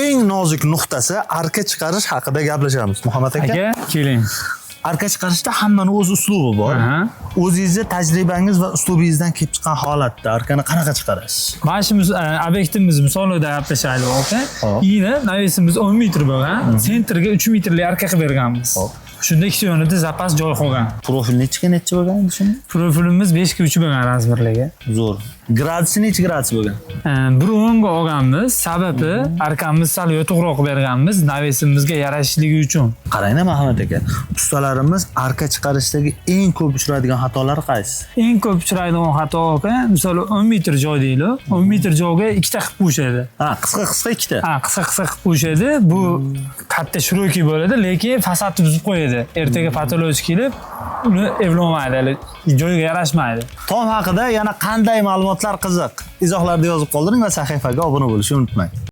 eng nozik nuqtasi arka chiqarish haqida gaplashamiz. Muhammad aka. Aka, keling. Arka chiqarishda hammaning o'z uslubi bor. O'zingizni tajribangiz va uslubingizdan kelib chiqqan holatda arkani qanaqa chiqarasiz? Mana shu obyektimiz misolida gaplashaylik, aka. Yine navesimiz 10 metr bo'lgan, sentrga 3 metrli arka qilib berganmiz. Shunda ikki yonida zapas joy qolgan. Profil necha bo'lgan endi shunda? Profilimiz 5 ga 3 bo'lgan razmerligi. Zo'r. Gradusi necha gradus bo'lgan? 1.10 ga olganmiz. Sababi arkamiz sal yo'tug'roq berganmiz, navesimizga yarashishligi uchun. Qarang, Muhammad aka. Ustalarimiz arka chiqarishdagi eng ko'p uchraydigan xatolar qaysi? Eng ko'p uchraydigan xato aka, misol 10 metr joy deylik, 10 metr joyga ikkita qilib qo'yishadi. Ha, qisqa ikkita. Ha, qisqa qilib qo'yishadi. Bu katta shiroki bo'ladi, lekin fasadni buzib qo'yadi. Ertaga patolog kelib, uni evlamaydi, joyiga yarashmaydi. Tom haqida yana qanday ma'lumotlar qiziq? Izohlarda yozib qoldiring va sahifaga obuna bo'lishni unutmang.